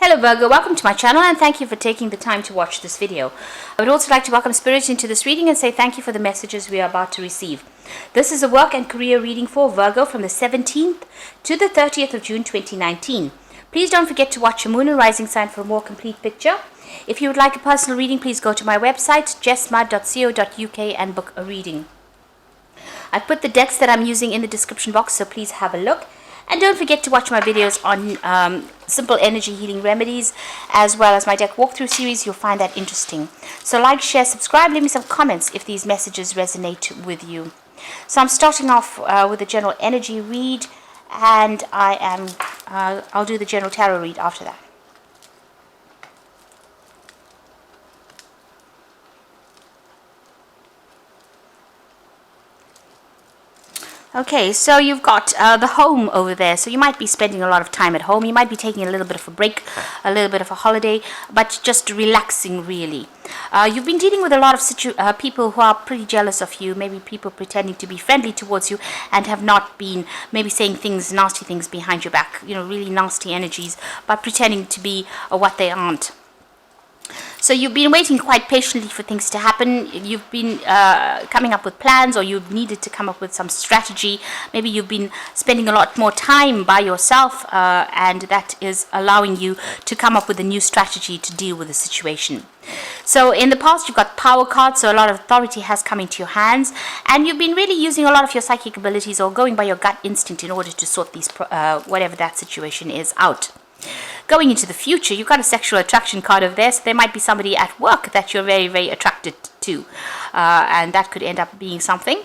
Hello Virgo, welcome to my channel and thank you for taking the time to watch this video. I would also like to welcome Spirit into this reading and say thank you for the messages we are about to receive. This is a work and career reading for Virgo from the 17th to the 30th of June 2019. Please don't forget to watch your moon and rising sign for a more complete picture. If you would like a personal reading, please go to my website jessmud.co.uk and book a reading. I've put the decks that I'm using in the description box, so please have a look. And don't forget to watch my videos on simple energy healing remedies, as well as my deck walkthrough series. You'll find that interesting. So like, share, subscribe, leave me some comments if these messages resonate with you. So I'm starting off with a general energy read, and I'll do the general tarot read after that. Okay, so you've got the home over there. So you might be spending a lot of time at home. You might be taking a little bit of a break, a little bit of a holiday, but just relaxing really. You've been dealing with a lot of people who are pretty jealous of you, maybe people pretending to be friendly towards you and have not been, maybe saying things, nasty things behind your back, really nasty energies, but pretending to be what they aren't. So you've been waiting quite patiently for things to happen. You've been coming up with plans, or you've needed to come up with some strategy. Maybe you've been spending a lot more time by yourself, and that is allowing you to come up with a new strategy to deal with the situation. So in the past, you've got power cards, so a lot of authority has come into your hands, and you've been really using a lot of your psychic abilities or going by your gut instinct in order to sort these, whatever that situation is, out. Going into the future, you've got a sexual attraction card over there, so there might be somebody at work that you're very, very attracted to, and that could end up being something.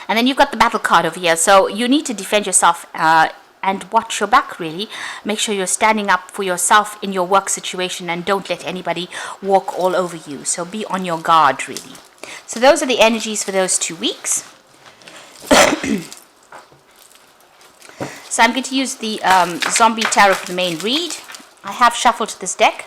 And then you've got the battle card over here, so you need to defend yourself and watch your back really. Make sure you're standing up for yourself in your work situation and don't let anybody walk all over you, so be on your guard really. So those are the energies for those 2 weeks. So I'm going to use the Zombie Tarot for the main read. I have shuffled this deck.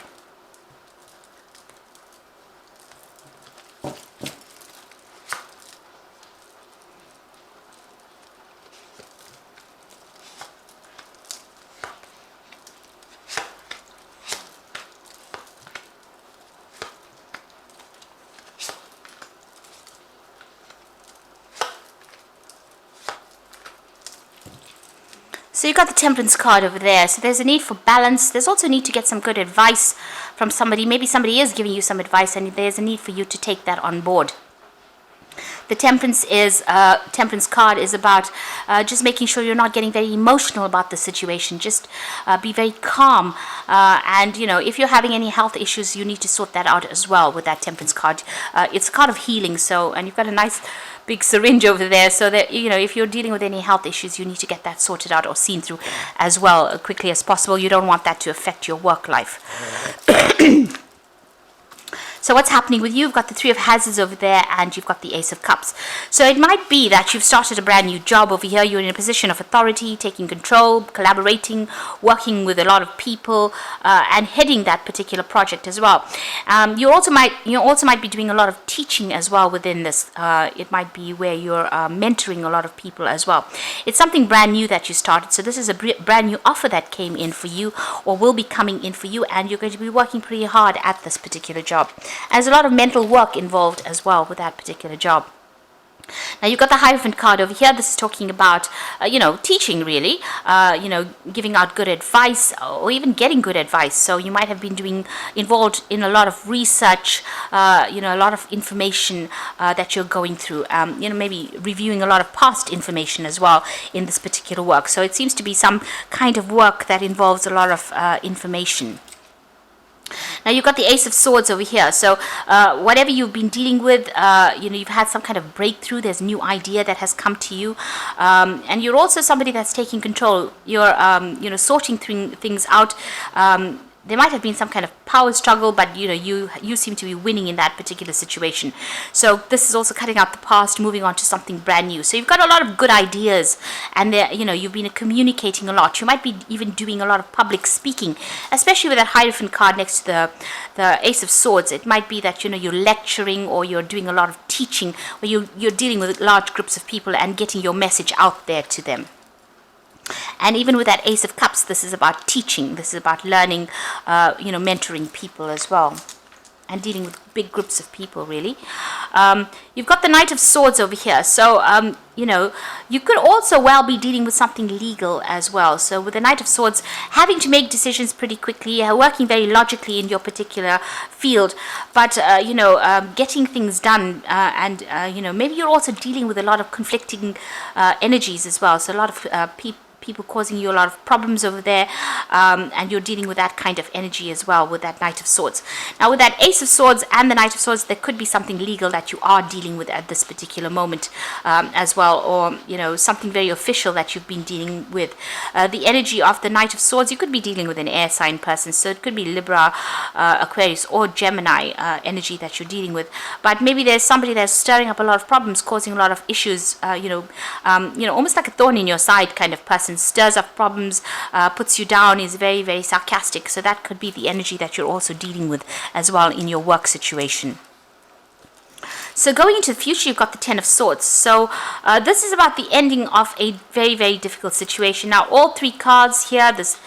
So you've got the Temperance card over there. So there's a need for balance. There's also a need to get some good advice from somebody. Maybe somebody is giving you some advice, and there's a need for you to take that on board. The Temperance card is about just making sure you're not getting very emotional about the situation. Just be very calm. And, if you're having any health issues, you need to sort that out as well with that Temperance card. It's a card of healing, and you've got a nice big syringe over there, so that, if you're dealing with any health issues, you need to get that sorted out or seen through as well quickly as possible. You don't want that to affect your work life. So what's happening with you? You've got the Three of Hazards over there, and you've got the Ace of Cups. So it might be that you've started a brand new job over here. You're in a position of authority, taking control, collaborating, working with a lot of people, and heading that particular project as well. You also might be doing a lot of teaching as well within this. It might be where you're mentoring a lot of people as well. It's something brand new that you started. So this is a brand new offer that came in for you, or will be coming in for you, and you're going to be working pretty hard at this particular job. There's a lot of mental work involved as well with that particular job. Now you've got the Hierophant card over here. This is talking about, teaching really, giving out good advice, or even getting good advice. So you might have been involved in a lot of research, a lot of information that you're going through, maybe reviewing a lot of past information as well in this particular work. So it seems to be some kind of work that involves a lot of information. Now you've got the Ace of Swords over here. So whatever you've been dealing with, you've had some kind of breakthrough. There's a new idea that has come to you, and you're also somebody that's taking control. You're sorting things out. There might have been some kind of power struggle, but you seem to be winning in that particular situation. So this is also cutting out the past, moving on to something brand new. So you've got a lot of good ideas, and you've been communicating a lot. You might be even doing a lot of public speaking, especially with that Hierophant card next to the Ace of Swords. It might be that you're lecturing, or you're doing a lot of teaching, where you're dealing with large groups of people and getting your message out there to them. And even with that Ace of Cups, this is about teaching. This is about learning, mentoring people as well, and dealing with big groups of people, really. You've got the Knight of Swords over here. So, you could also well be dealing with something legal as well. So with the Knight of Swords, having to make decisions pretty quickly, working very logically in your particular field, but, getting things done. And maybe you're also dealing with a lot of conflicting energies as well. So a lot of people causing you a lot of problems over there, and you're dealing with that kind of energy as well with that Knight of Swords. Now with that Ace of Swords and the Knight of Swords, there could be something legal that you are dealing with at this particular moment as well, or something very official that you've been dealing with. The energy of the Knight of Swords, you could be dealing with an air sign person, so it could be Libra, Aquarius, or Gemini energy that you're dealing with. But maybe there's somebody that's stirring up a lot of problems, causing a lot of issues, almost like a thorn in your side kind of person. Stirs up problems, puts you down, is very, very sarcastic. So that could be the energy that you're also dealing with as well in your work situation. So going into the future, you've got the Ten of Swords. So this is about the ending of a very, very difficult situation. Now all three cards here, this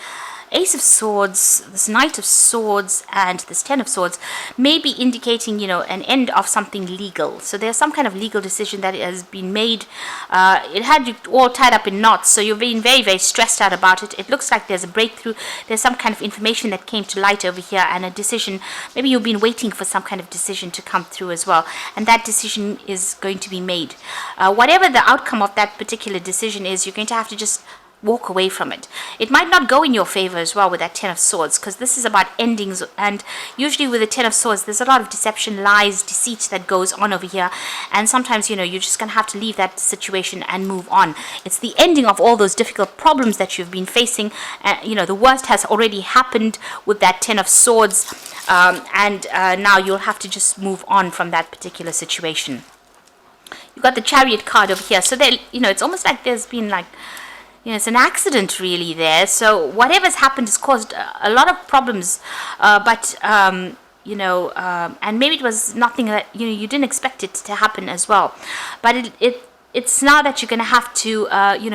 Ace of Swords, this Knight of Swords, and this Ten of Swords may be indicating, an end of something legal. So there's some kind of legal decision that has been made. It had you all tied up in knots, so you're being very, very stressed out about it. It looks like there's a breakthrough. There's some kind of information that came to light over here, and a decision. Maybe you've been waiting for some kind of decision to come through as well, and that decision is going to be made. Whatever the outcome of that particular decision is, you're going to have to just walk away from it. It might not go in your favor as well with that Ten of Swords, because this is about endings, and usually with the Ten of Swords there's a lot of deception, lies, deceit that goes on over here, and sometimes you're just gonna have to leave that situation and move on. It's the ending of all those difficult problems that you've been facing. The worst has already happened with that Ten of Swords, and now you'll have to just move on from that particular situation. You've got the Chariot card over here, so there, it's almost like there's been like, it's an accident really there. So whatever's happened has caused a lot of problems, and maybe it was nothing that you didn't expect it to happen as well. But it's now that you're going to have to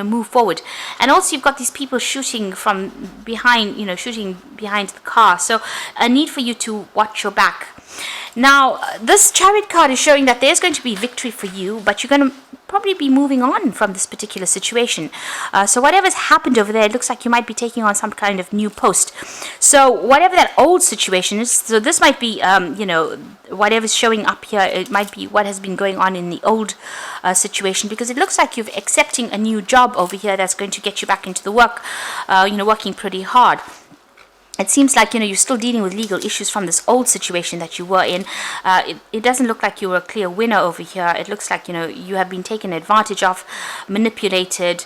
move forward. And also you've got these people shooting from behind, shooting behind the car. So a need for you to watch your back. Now this Chariot card is showing that there's going to be victory for you, but you're going to probably be moving on from this particular situation. So whatever's happened over there, it looks like you might be taking on some kind of new post. So whatever that old situation is, so this might be, whatever's showing up here, it might be what has been going on in the old situation, because it looks like you're accepting a new job over here that's going to get you back into the work, working pretty hard. It seems like, you're still dealing with legal issues from this old situation that you were in. It doesn't look like you were a clear winner over here. It looks like, you have been taken advantage of, manipulated.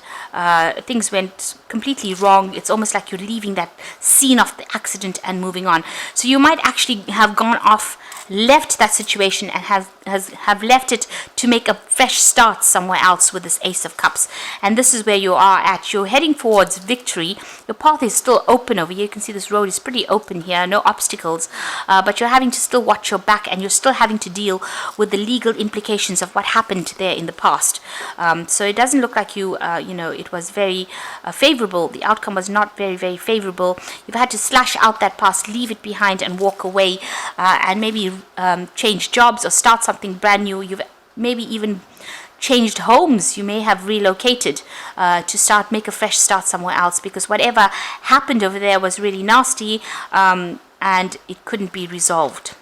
Things went completely wrong. It's almost like you're leaving that scene of the accident and moving on. So you might actually have gone off, left that situation, and have left it to make a fresh start somewhere else with this Ace of Cups. And this is where you are at. You're heading towards victory. Your path is still open over here. You can see this road is pretty open here, no obstacles, but you're having to still watch your back, and you're still having to deal with the legal implications of what happened there in the past. So it doesn't look like it was very favorable. The outcome was not very, very favorable. You've had to slash out that past, leave it behind, and walk away, and maybe change jobs or start something brand new. You've maybe even changed homes. You may have relocated to make a fresh start somewhere else, because whatever happened over there was really nasty, and it couldn't be resolved.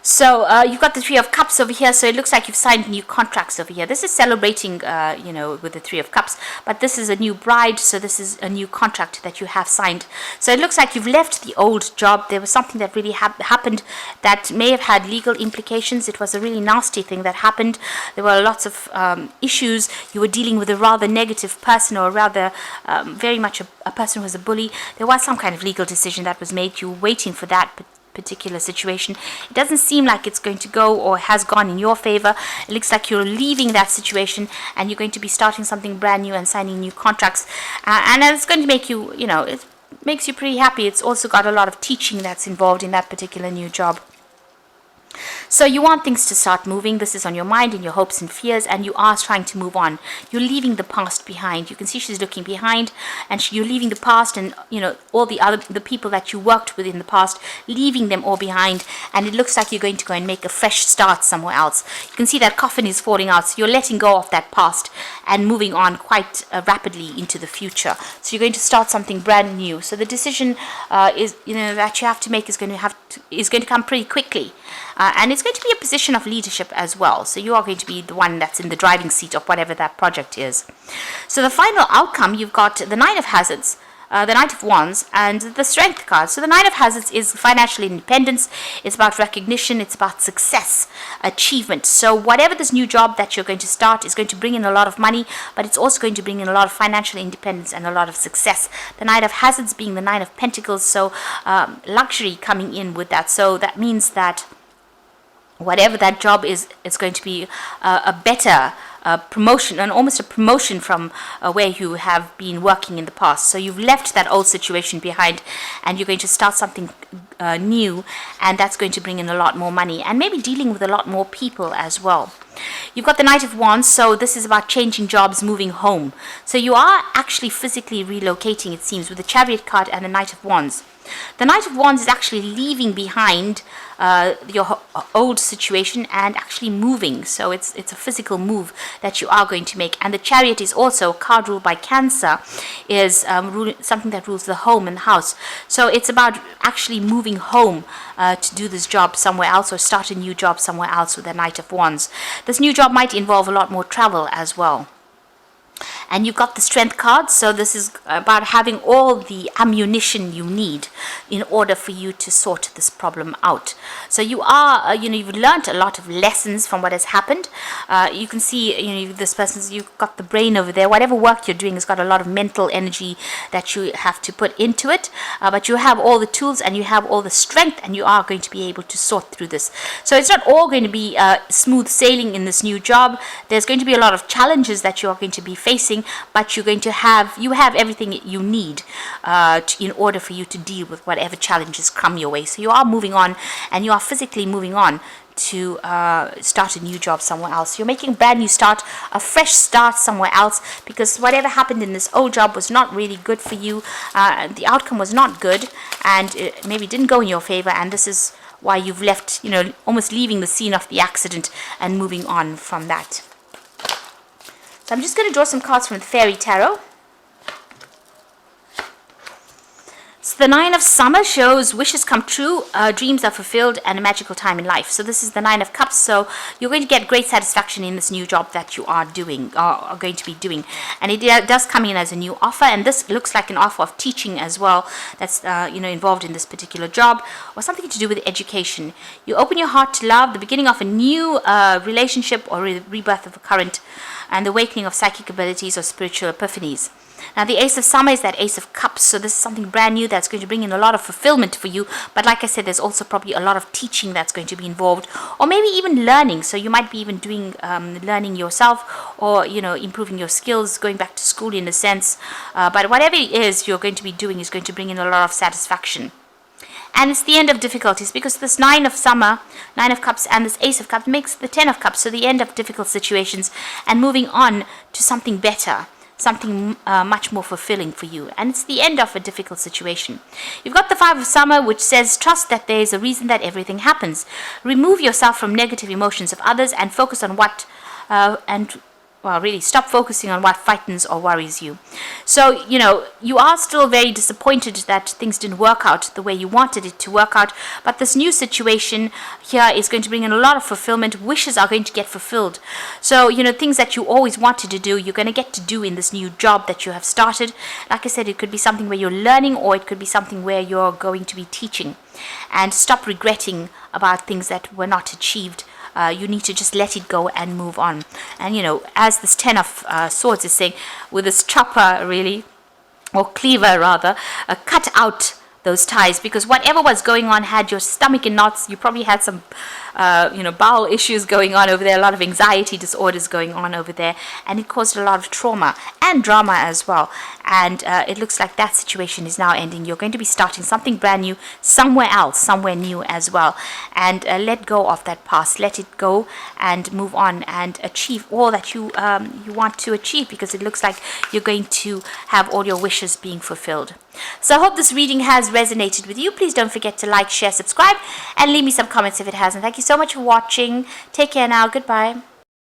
So you've got the Three of Cups over here, so it looks like you've signed new contracts over here. This is celebrating, with the Three of Cups, but this is a new bride, so this is a new contract that you have signed. So it looks like you've left the old job. There was something that really happened that may have had legal implications. It was a really nasty thing that happened. There were lots of issues. You were dealing with a rather negative person, or rather very much a person who was a bully. There was some kind of legal decision that was made. You were waiting for that particular situation. It doesn't seem like it's going to go or has gone in your favor. It looks like you're leaving that situation, and you're going to be starting something brand new and signing new contracts, and it's going to make you, it makes you pretty happy. It's also got a lot of teaching that's involved in that particular new job. So you want things to start moving. This is on your mind and your hopes and fears, and you are trying to move on. You're leaving the past behind. You can see she's looking behind, and you're leaving the past, and all the people that you worked with in the past, leaving them all behind. And it looks like you're going to go and make a fresh start somewhere else. You can see that coffin is falling out, so you're letting go of that past and moving on quite rapidly into the future. So you're going to start something brand new. So the decision is that you have to make is going to come pretty quickly. And it's going to be a position of leadership as well. So you are going to be the one that's in the driving seat of whatever that project is. So the final outcome, you've got the Nine of Hazards, the Knight of Wands, and the Strength card. So the Nine of Hazards is financial independence. It's about recognition. It's about success, achievement. So whatever this new job that you're going to start is going to bring in a lot of money, but it's also going to bring in a lot of financial independence and a lot of success. The Knight of Hazards being the Nine of Pentacles, so luxury coming in with that. So that means that whatever that job is, it's going to be a better promotion, and almost a promotion from where you have been working in the past. So you've left that old situation behind, and you're going to start something new, and that's going to bring in a lot more money, and maybe dealing with a lot more people as well. You've got the Knight of Wands, so this is about changing jobs, moving home. So you are actually physically relocating, it seems, with the Chariot card and the Knight of Wands. The Knight of Wands is actually leaving behind your old situation and actually moving. So it's a physical move that you are going to make. And the Chariot is also a card ruled by Cancer, is something that rules the home and the house. So it's about actually moving home to do this job somewhere else, or start a new job somewhere else with the Knight of Wands. This new job might involve a lot more travel as well. And you've got the Strength card, so this is about having all the ammunition you need in order for you to sort this problem out. So you are, you've learned a lot of lessons from what has happened. You can see, this person's, you've got the brain over there. Whatever work you're doing has got a lot of mental energy that you have to put into it. But you have all the tools and you have all the strength, and you are going to be able to sort through this. So it's not all going to be smooth sailing in this new job. There's going to be a lot of challenges that you are going to be facing, but you have everything you need in order for you to deal with whatever challenges come your way. So you are moving on, and you are physically moving on to start a new job somewhere else. You're making a brand new start, a fresh start somewhere else, because whatever happened in this old job was not really good for you. The outcome was not good, and it maybe didn't go in your favor, and this is why you've left, almost leaving the scene of the accident and moving on from that. So I'm just going to draw some cards from the Fairy Tarot. So the Nine of Summer shows wishes come true, dreams are fulfilled, and a magical time in life. So this is the Nine of Cups. So you're going to get great satisfaction in this new job that you are doing, or are going to be doing. And it does come in as a new offer, and this looks like an offer of teaching as well that's involved in this particular job, or something to do with education. You open your heart to love, the beginning of a new relationship, or rebirth of a current, and the awakening of psychic abilities or spiritual epiphanies. Now the Ace of Summer is that Ace of Cups, so this is something brand new that's going to bring in a lot of fulfillment for you. But like I said, there's also probably a lot of teaching that's going to be involved, or maybe even learning. So you might be even doing learning yourself, or improving your skills, going back to school in a sense. But whatever it is you're going to be doing is going to bring in a lot of satisfaction. And it's the end of difficulties, because this Nine of Summer, Nine of Cups, and this Ace of Cups makes the Ten of Cups, so the end of difficult situations and moving on to something better, something much more fulfilling for you. And it's the end of a difficult situation. You've got the Five of Summer, which says trust that there is a reason that everything happens. Remove yourself from negative emotions of others and focus on what really stop focusing on what frightens or worries you. So, you are still very disappointed that things didn't work out the way you wanted it to work out, but this new situation here is going to bring in a lot of fulfillment. Wishes are going to get fulfilled. So, things that you always wanted to do, you're going to get to do in this new job that you have started. Like I said, it could be something where you're learning, or it could be something where you're going to be teaching. And stop regretting about things that were not achieved. You need to just let it go and move on. And as this Ten of Swords is saying, with this chopper really, or cleaver rather, cut out those ties, because whatever was going on had your stomach in knots. You probably had some bowel issues going on over there, a lot of anxiety disorders going on over there, and it caused a lot of trauma and drama as well. And it looks like that situation is now ending. You're going to be starting something brand new somewhere else, somewhere new as well. And let go of that past, let it go, and move on and achieve all that you want to achieve, because it looks like you're going to have all your wishes being fulfilled. So I hope this reading has resonated with you. Please don't forget to like, share, subscribe, and leave me some comments if it hasn't. Thank you so much for watching. Take care now. Goodbye.